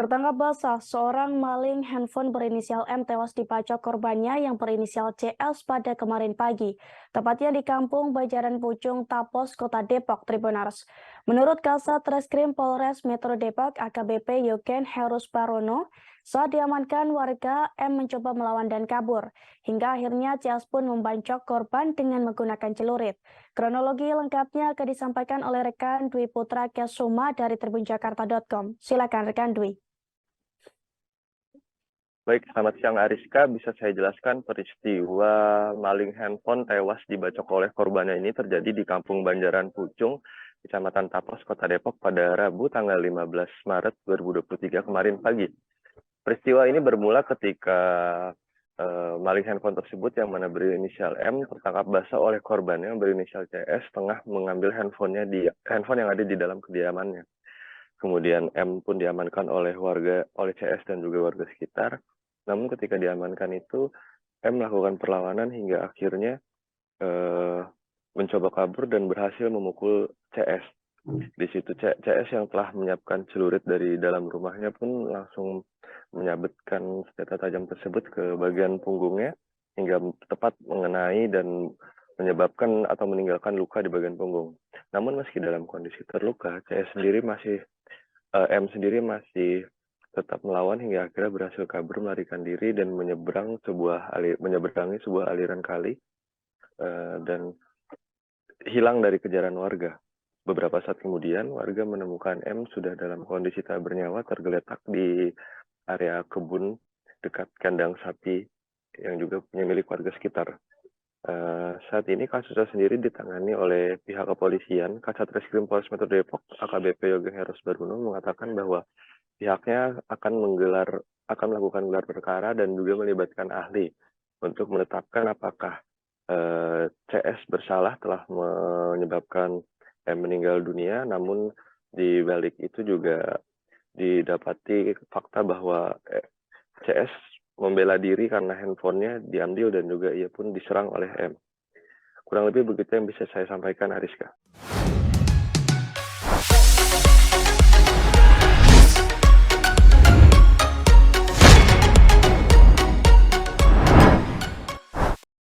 Tertangkap basah, seorang maling handphone berinisial M tewas dibacok korbannya yang berinisial CS pada kemarin pagi, tepatnya di Kampung Bajaran Pucung, Tapos, Kota Depok, Tribunars. Menurut Kasat Reskrim Polres Metro Depok AKBP Yogen Herus Barono, saat diamankan warga, M mencoba melawan dan kabur, hingga akhirnya CS pun membacok korban dengan menggunakan celurit. Kronologi lengkapnya akan disampaikan oleh rekan Dwi Putra Kesuma dari tribunjakarta.com. Silakan rekan Dwi. Baik, selamat siang Ariska. Bisa saya jelaskan peristiwa maling handphone tewas dibacok oleh korbannya ini terjadi di Kampung Banjaran Pucung, Kecamatan Tapos, Kota Depok pada Rabu tanggal 15 Maret 2023 kemarin pagi. Peristiwa ini bermula ketika maling handphone tersebut yang mana berinisial M tertangkap basah oleh korbannya yang berinisial CS tengah mengambil handphone yang ada di dalam kediamannya. Kemudian M pun diamankan oleh CS dan juga warga sekitar. Namun ketika diamankan itu, M melakukan perlawanan hingga akhirnya mencoba kabur dan berhasil memukul CS. Di situ CS yang telah menyiapkan celurit dari dalam rumahnya pun langsung menyabetkan senjata tajam tersebut ke bagian punggungnya hingga tepat mengenai dan menyebabkan atau meninggalkan luka di bagian punggung. Namun meski dalam kondisi terluka, M sendiri masih tetap melawan hingga akhirnya berhasil kabur melarikan diri dan menyeberangi sebuah aliran kali dan hilang dari kejaran warga. Beberapa saat kemudian, warga menemukan M sudah dalam kondisi tak bernyawa tergeletak di area kebun dekat kandang sapi yang juga punya milik warga sekitar. Saat ini kasusnya sendiri ditangani oleh pihak kepolisian. Kasat Reskrim Polres Metro Depok AKBP Yogen Herus Barono mengatakan bahwa pihaknya akan melakukan gelar perkara dan juga melibatkan ahli untuk menetapkan apakah CS bersalah telah menyebabkan M meninggal dunia, namun di balik itu juga didapati fakta bahwa CS membela diri karena handphonenya diambil dan juga ia pun diserang oleh M. Kurang lebih begitu yang bisa saya sampaikan, Ariska.